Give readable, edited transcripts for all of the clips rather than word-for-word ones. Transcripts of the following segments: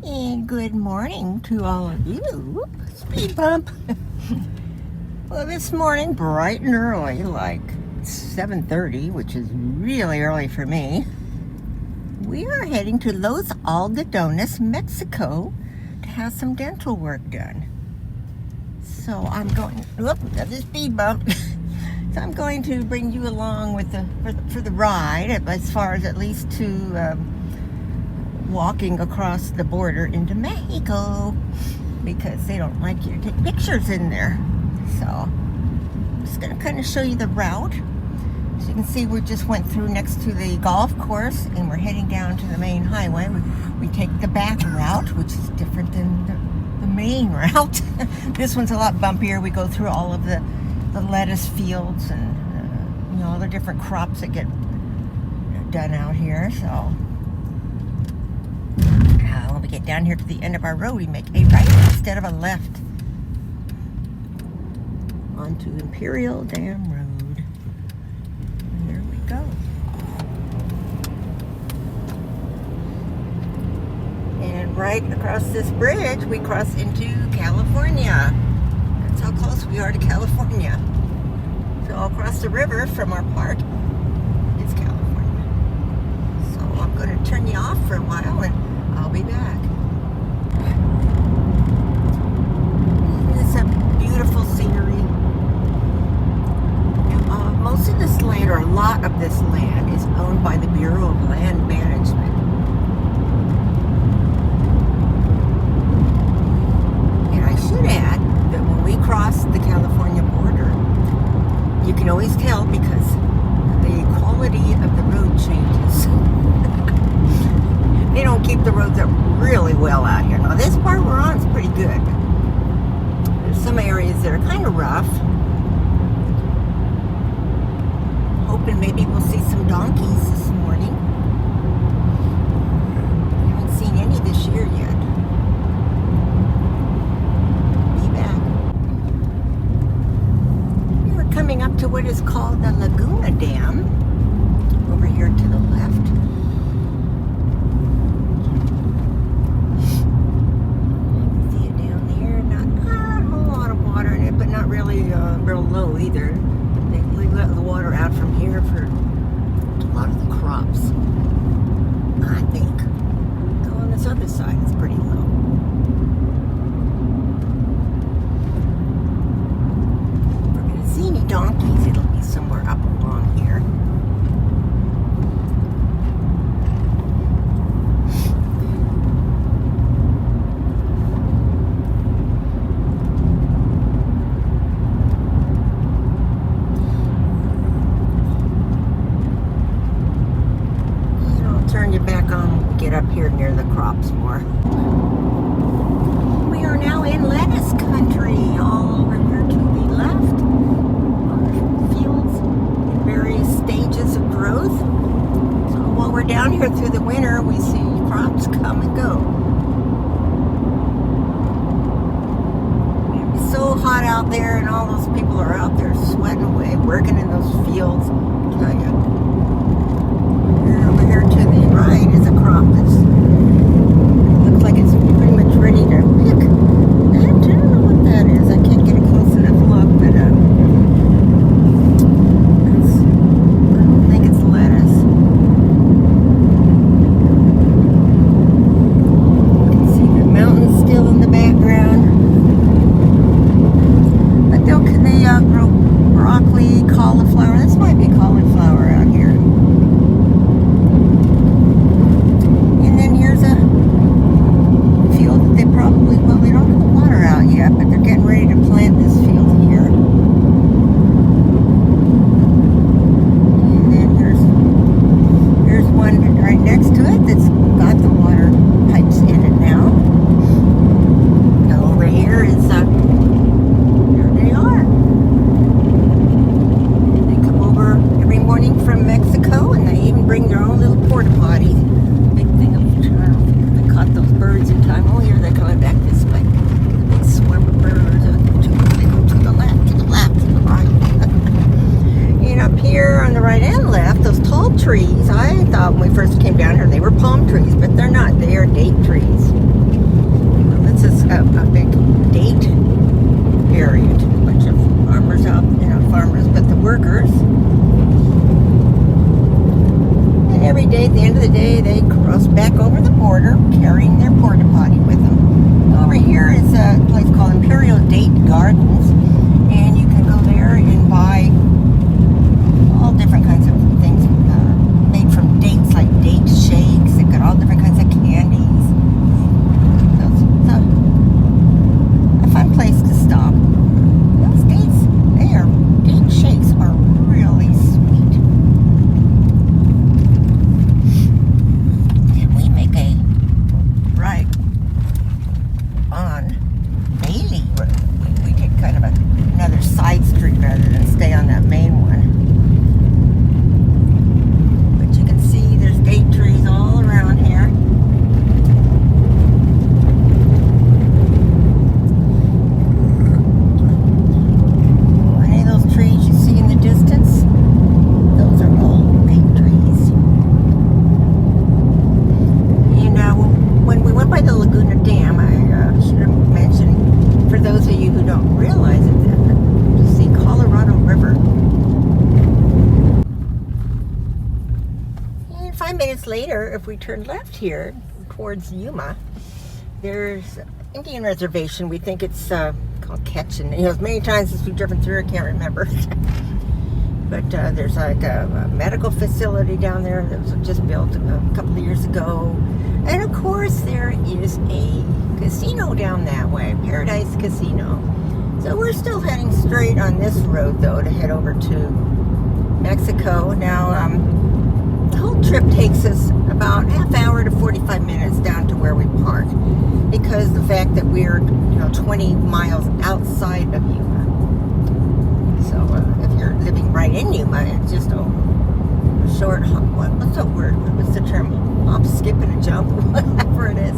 And good morning to all of you. Whoop, speed bump. Well, this morning, bright and early, like 7:30, which is really early for me, we are heading to Los ALGODONES, Mexico, to have some dental work done. So I'm going, whoop, another speed bump. So I'm going to bring you along with for the ride, as far as at least to walking across the border into Mexico, because they don't like you to take pictures in there. So I'm just going to kind of show you the route. As you can see, we just went through next to the golf course and we're heading down to the main highway. We take the back route, which is different than the main route. This one's a lot bumpier. We go through all of the lettuce fields and all the different crops that get done out here. So when we get down here to the end of our road, we make a right instead of a left onto Imperial Dam Road. And there we go. And right across this bridge, we cross into California. That's how close we are to California. So across the river from our park is California. So I'm going to turn you off for a while and I'll be back. It's a beautiful scenery. Most of this land, or a lot of this land, is owned by the Bureau of Land Management. And I should add that when we cross the California border, you can always tell because the quality of the road changes. They don't keep the roads up really well out here. Now this part we're on is pretty good. There's some areas that are kind of rough. Hoping maybe we'll see some donkeys this morning. I haven't seen any this year yet. Be back. We're coming up to what is called the Laguna Dam over here to the left. Real low either. They let the water out from here for a lot of the crops, I think. So on this other side, it's pretty low. If we're going to see any donkeys, it'll be somewhere up along here. Up here near the crops more. We are now in lettuce country, all over here to the left. Fields in various stages of growth. So while we're down here through the winter, we see crops come and go. It's so hot out there, and all those people are out there sweating away, working in those fields. I tell you. Over here to the right is a crop that's looks like it's pretty much ready to pick. I don't know what that is. I can't get a close enough look, but I don't think it's lettuce. You can see the mountains still in the background. But they grow broccoli, cauliflower. This might be cauliflower out here. But they're getting ready to plant this field here. And then here's one right next to it that's got the water pipes in it now. Now over here is, there they are. And they come over every morning from Mexico, and they even bring their own little porta potty. Big thing of, I don't know if they caught those birds in time. Oh, here they're coming back this way. Swarm of birds. They go to the left, to the left, to the right. And up here on the right and left, those tall trees, I thought when we first came down here they were palm trees, but they're not. They are date trees. is a big date area. A bunch of farmers out, not farmers, but the workers. And every day, at the end of the day, they cross back over the border, carrying their porta potty with them. Over here is a place called Imperial Date Gardens, and you can go there and buy all different kinds of things made from dates, like date shakes. They've got all different kinds of candies. So it's a fun place to stop. Those dates, date shakes are really sweet. And we make a right on Bailey Road. We take kind of another side street rather than stay on that main one. But you can see there's date trees all around here. Any of those trees you see in the distance, those are all date trees. And when we went by the Laguna Dam, I should have mentioned, for those of you who don't realize it, you see Colorado River. And 5 minutes later, if we turn left here towards Yuma, there's an Indian reservation. We think it's called Ketchin. As many times as we've driven through, I can't remember. But there's like a medical facility down there that was just built a couple of years ago. And of course, there is a casino down that way, Paradise Casino. So we're still heading straight on this road, though, to head over to Mexico. Now, the whole trip takes us about half hour to 45 minutes down to where we park, because the fact that we're 20 miles outside of Yuma. So if you're living right in Yuma, it's just a short hop. What's the word? What's the term? Hop, skip, and a jump, whatever it is.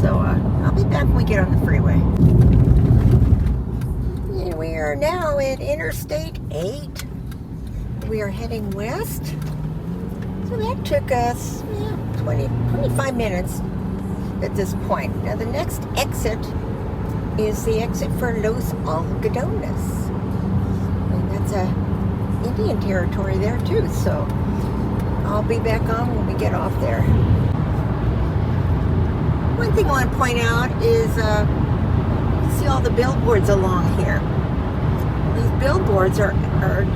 So I'll be back when we get on the freeway. And we are now at Interstate 8. We are heading west. So that took us 25 minutes at this point. Now the next exit is the exit for Los ALGODONES. And that's a Indian territory there too. So I'll be back on when we get off there. One thing I want to point out is you see all the billboards along here. These billboards are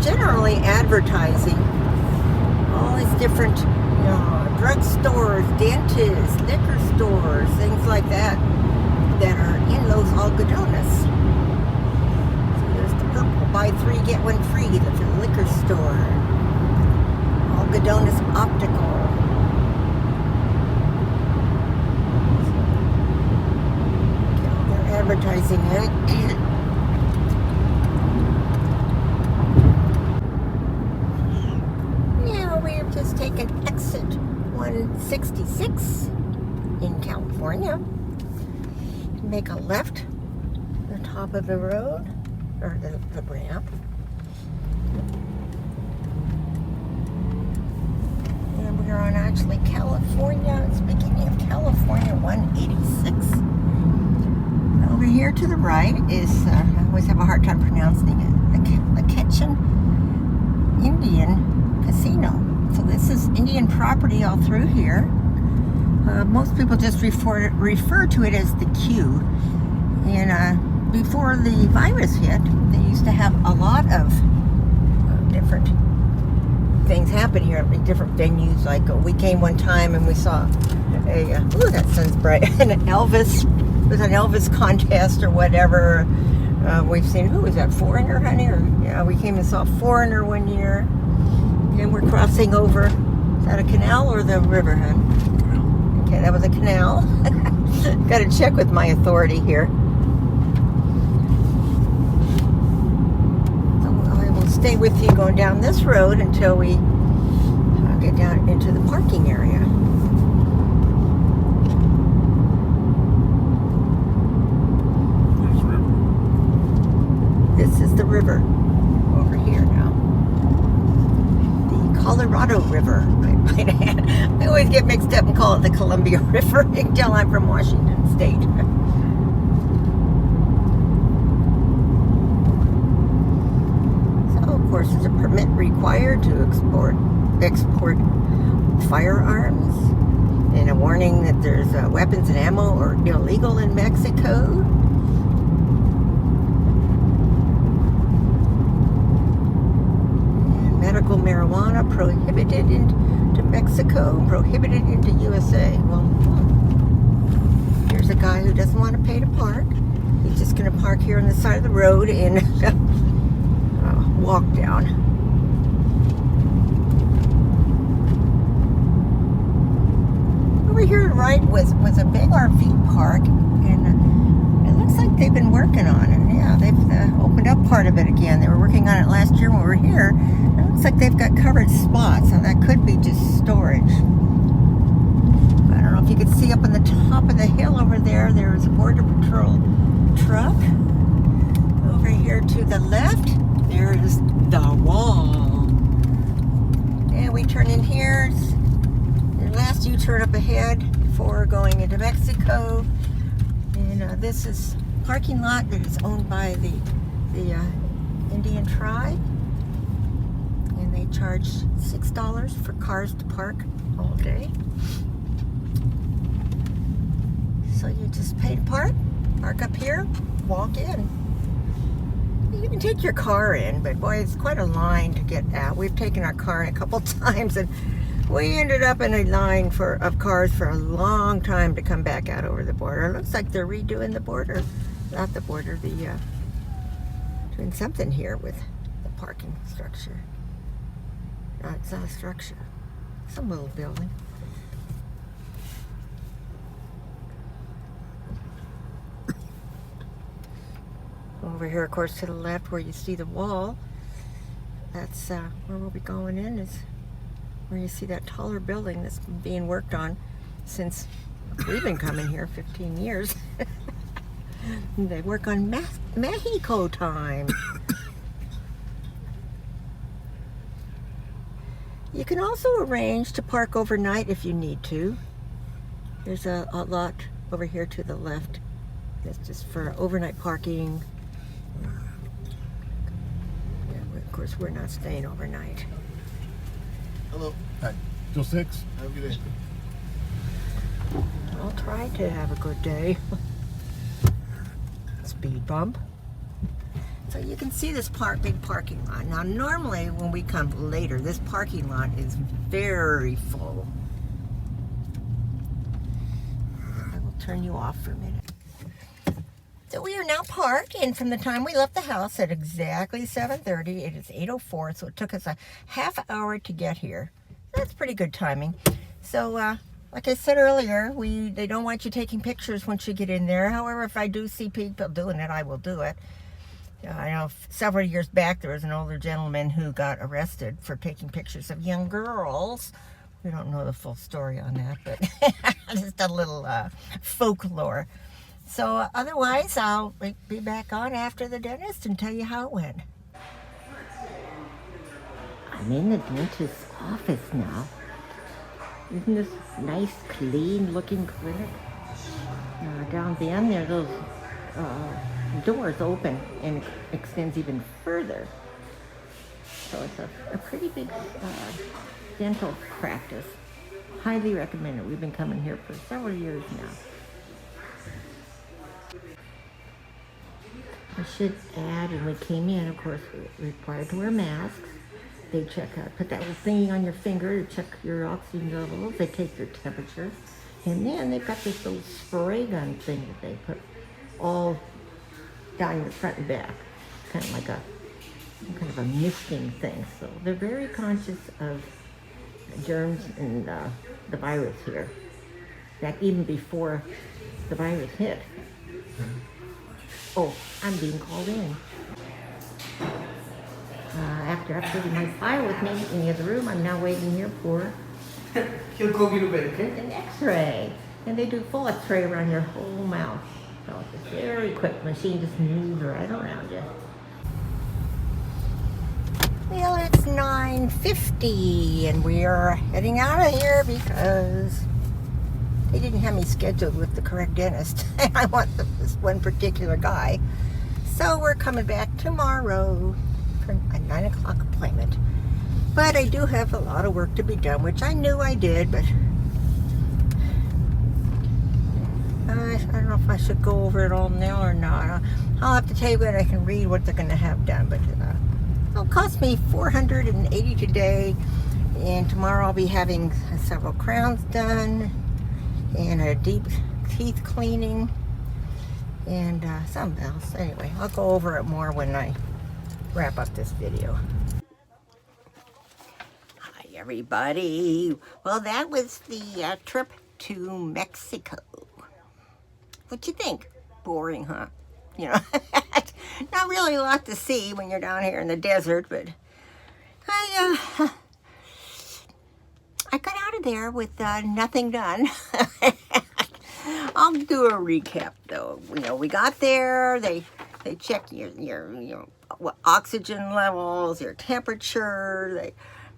generally advertising all these different drugstores, dentists, liquor stores, things like that are in Los ALGODONES. So there's the purple buy 3 get 1 free for the liquor store. ALGODONES Optical. They're advertising it. Now we're just taking exit 166 in California. Make a left at the top of the road, or the ramp. We're on actually California. It's the beginning of California 186. Over here to the right is, I always have a hard time pronouncing it, the Ketchin Indian Casino. So this is Indian property all through here. Most people just refer to it as the Q. And before the virus hit, they used to have a lot of different things happen here at different venues. Like we came one time and we saw ooh, that sun's bright, it was an Elvis contest or whatever. We've seen, who was that, Foreigner, honey? Or yeah, we came and saw Foreigner one year. And we're crossing over, is that a canal or the river, hon? Okay, that was a canal. Got to check with my authority here. Stay with you going down this road until we get down into the parking area. This is the river over here now. The Colorado River, I might add. I always get mixed up and call it the Columbia River until I'm from Washington State. course, is a permit required to export firearms, and a warning that there's weapons and ammo are illegal in Mexico. And medical marijuana prohibited into Mexico, prohibited into USA. Well, here's a guy who doesn't want to pay to park. He's just going to park here on the side of the road and walk down. Over here to the right was a big RV park, and it looks like they've been working on it. Yeah, they've opened up part of it again. They were working on it last year when we were here. It looks like they've got covered spots, so that could be just storage. I don't know if you could see up on the top of the hill over there, there's a Border Patrol truck. Over here to the left, there is the wall. And we turn in here. The last U-turn up ahead before going into Mexico. And this is parking lot that is owned by the Indian tribe. And they charge $6 for cars to park all day. So you just pay to park up here, walk in. You can take your car in, but boy, it's quite a line to get out. We've taken our car in a couple times, and we ended up in a line of cars for a long time to come back out over the border. It looks like they're redoing the border. Not the border, doing something here with the parking structure. No, it's not a structure. Some little building. Over here, of course, to the left where you see the wall, that's where we'll be going in, is where you see that taller building that's been being worked on since we've been coming here 15 years. They work on Mexico time. You can also arrange to park overnight if you need to. There's a lot over here to the left that's just for overnight parking. Of course, we're not staying overnight. Hello. Hi. Till 6? Have a good day. I'll try to have a good day. Speed bump. So you can see this big parking lot. Now, normally when we come later, this parking lot is very full. I will turn you off for a minute. So we are now parked, and from the time we left the house at exactly 7:30, it is 8:04, so it took us a half hour to get here. That's pretty good timing. So, like I said earlier, they don't want you taking pictures once you get in there. However, if I do see people doing it, I will do it. I know several years back, there was an older gentleman who got arrested for taking pictures of young girls. We don't know the full story on that, but just a little folklore. So otherwise, I'll be back on after the dentist and tell you how it went. I'm in the dentist's office now. Isn't this nice, clean-looking clinic? Down the end there, those doors open and extends even further. So it's a pretty big dental practice. Highly recommend it. We've been coming here for several years now. I should add, when we came in, of course, we're required to wear masks. They put that little thingy on your finger to check your oxygen levels. They take your temperature. And then they've got this little spray gun thing that they put all down your front and back. Kind of like a misting thing. So they're very conscious of germs and the virus here. In fact, even before the virus hit. Oh, I'm being called in. After updating my file with me in the other room, I'm now waiting here for He'll call you to bed, okay? an x-ray. And they do full x-ray around your whole mouth. So it's a very quick machine, just moves right around you. Well, it's 9:50 and we are heading out of here because they didn't have me scheduled with the correct dentist. I want this one particular guy. So we're coming back tomorrow. for a 9 o'clock appointment. But I do have a lot of work to be done, which I knew I did, but I don't know if I should go over it all now or not. I'll have to tell you when I can read what they're going to have done, but it'll cost me $480 today, and tomorrow I'll be having several crowns done, and a deep teeth cleaning, and something else. Anyway, I'll go over it more when I wrap up this video. Hi everybody. Well, that was the trip to Mexico. What you think? Boring, huh? You know, not really a lot to see when you're down here in the desert, but I got out of there with nothing done. I'll do a recap though. You know, we got there, they check your oxygen levels, your temperature,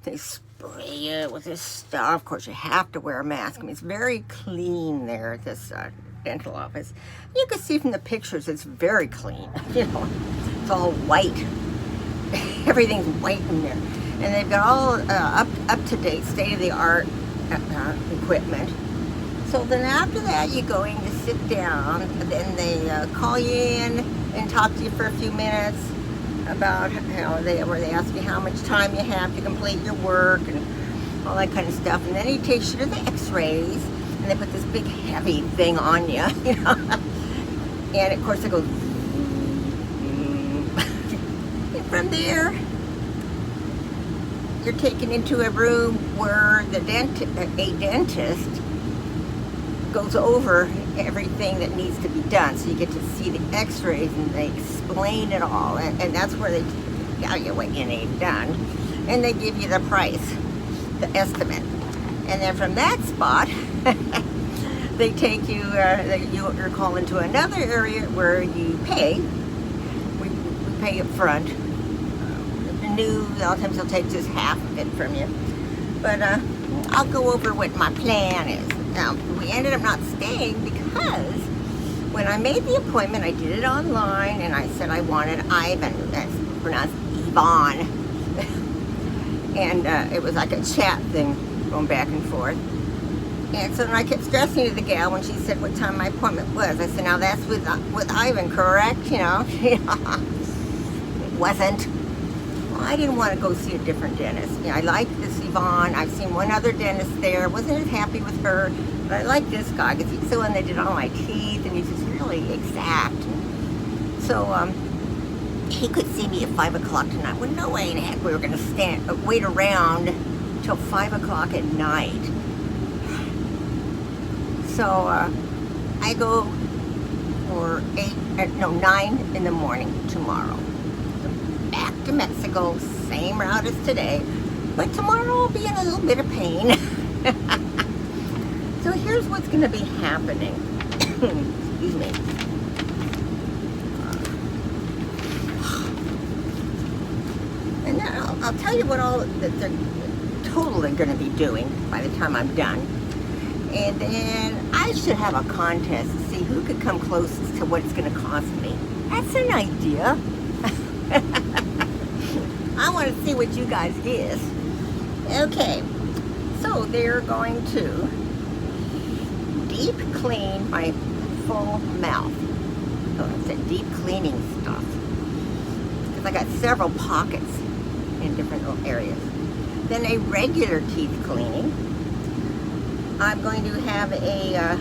they spray you with this stuff. Of course, you have to wear a mask. I mean, it's very clean there at this dental office. You can see from the pictures it's very clean. You know, it's all white. Everything's white in there, and they've got all up to date, state of the art equipment. So then after that, you're going to sit down, and then they call you in and talk to you for a few minutes about where they ask you how much time you have to complete your work and all that kind of stuff. And then he takes you to the x-rays, and they put this big heavy thing on you, you know. And of course it goes, and from there, you're taken into a room where a dentist goes over everything that needs to be done. So you get to see the x-rays, and they explain it all, and that's where they tell you what you need done, and they give you the price, the estimate. And then from that spot they take you, you're called into another area where you pay. We pay up front. A lot of times they'll take just half of it from you, but I'll go over what my plan is. Now, we ended up not staying because when I made the appointment, I did it online, and I said I wanted Ivan, that's pronounced Yvonne. And it was like a chat thing going back and forth. And so then I kept stressing to the gal when she said what time my appointment was. I said, now that's with Ivan, correct? You know, it wasn't. Well, I didn't want to go see a different dentist. You know, I like this Yvonne. I've seen one other dentist there. Wasn't as happy with her, but I like this guy because he's the one that did all my teeth, and he's just really exact. So he could see me at 5 o'clock tonight. Well, no way in heck we were going to wait around till 5 o'clock at night. So I go for 9 in the morning tomorrow. Back to Mexico, same route as today, but tomorrow I'll be in a little bit of pain. So here's what's going to be happening. Excuse me. And then I'll tell you what all that they're totally going to be doing by the time I'm done. And then I should have a contest to see who could come closest to what it's going to cost me. That's an idea. I want to see what you guys guess. Okay, so they're going to deep clean my full mouth. So it's a deep cleaning stuff. Because I got several pockets in different little areas. Then a regular teeth cleaning. I'm going to have a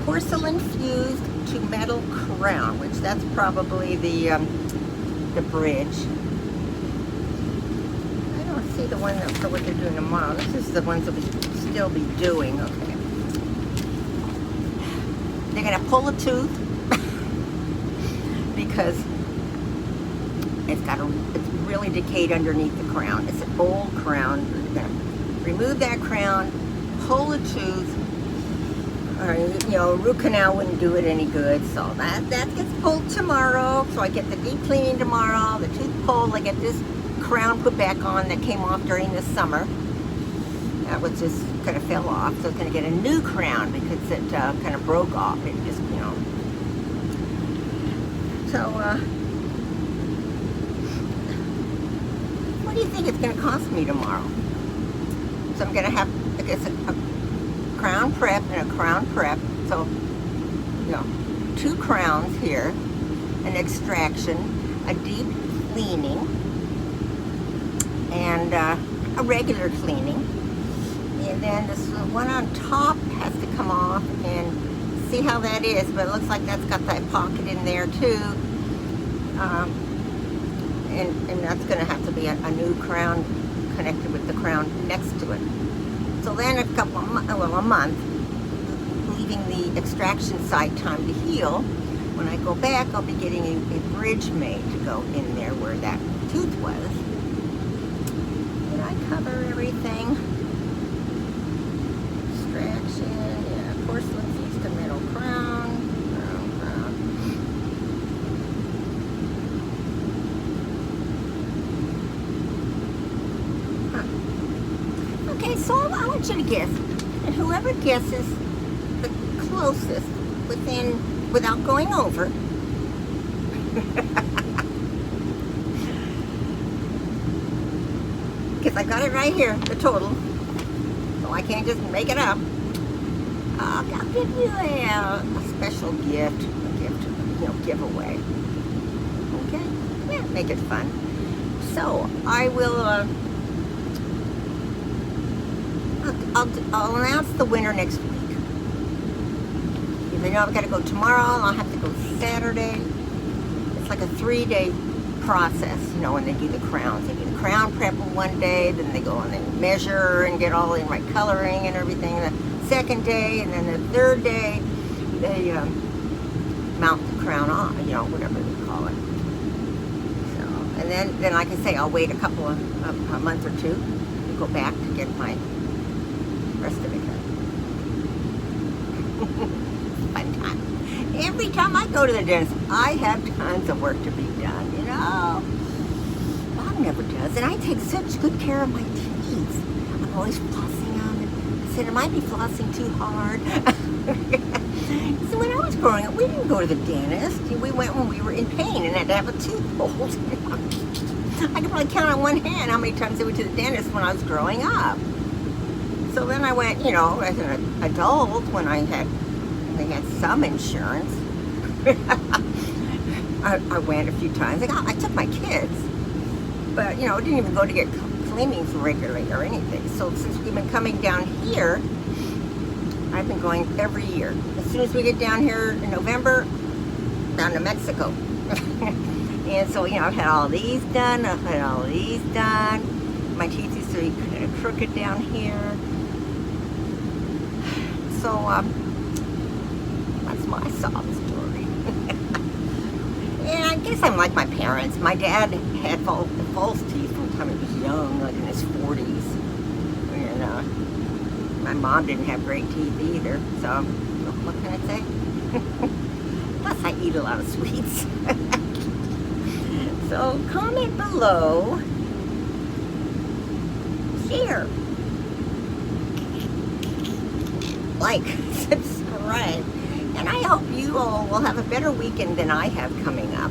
porcelain fused to metal crown, which that's probably the bridge. I don't see the one for what they're doing tomorrow. This is the ones that we still be doing. Okay. They're gonna pull a tooth because it's really decayed underneath the crown. It's an old crown. They're gonna remove that crown, pull a tooth. You know, root canal wouldn't do it any good, so that gets pulled tomorrow. So I get the deep cleaning tomorrow, the tooth pulled, I get this crown put back on that came off during the summer. That was just kind of fell off, so it's going to get a new crown because it kind of broke off. It just, you know. So you think it's going to cost me tomorrow? So I'm going to have, I guess, a crown prep and a crown prep. So, you know, 2 crowns here, an extraction, a deep cleaning, and a regular cleaning. And then this one on top has to come off, and see how that is, but it looks like that's got that pocket in there too. And that's going to have to be a new crown connected with the crown next to it. So then a month, leaving the extraction side time to heal. When I go back, I'll be getting a bridge made to go in there where that tooth was. Did I cover everything? Extraction, yeah, porcelain seeds to metal crown. Okay, so I want you to guess, and whoever guesses the closest without going over, because I got it right here, the total, so I can't just make it up. I'll give you a special gift, giveaway. Okay, yeah, make it fun. So I will. I'll announce the winner next week. Because I know I've got to go tomorrow, and I'll have to go Saturday. It's like a 3-day process, you know, when they do the crowns. They do the crown prep on one day, then they go and they measure and get all the right coloring and everything. The second day, and then the third day, they mount the crown on, you know, whatever they call it. So, and then like I say, I'll wait a month or two to go back to get my rest of it done. Fun time. Every time I go to the dentist, I have tons of work to be done, you know. Bob never does, and I take such good care of my teeth. I'm always flossing them. I said, I might be flossing too hard. So when I was growing up, we didn't go to the dentist. We went when we were in pain and had to have a tooth pulled. I could probably count on one hand how many times I went to the dentist when I was growing up. So then I went, you know, as an adult, when they had some insurance. I went a few times. I took my kids, but, you know, didn't even go to get cleanings regularly or anything. So since we've been coming down here, I've been going every year. As soon as we get down here in November, down to Mexico. And so, you know, I've had all these done. I've had all these done. My teeth used to be kind of crooked down here. So, that's my sob story. And I guess I'm like my parents. My dad had false teeth from the time he was young, like in his 40s. And my mom didn't have great teeth either. So, what can I say? Plus, I eat a lot of sweets. So, comment below. Share. Like, subscribe, and I hope you all will have a better weekend than I have coming up.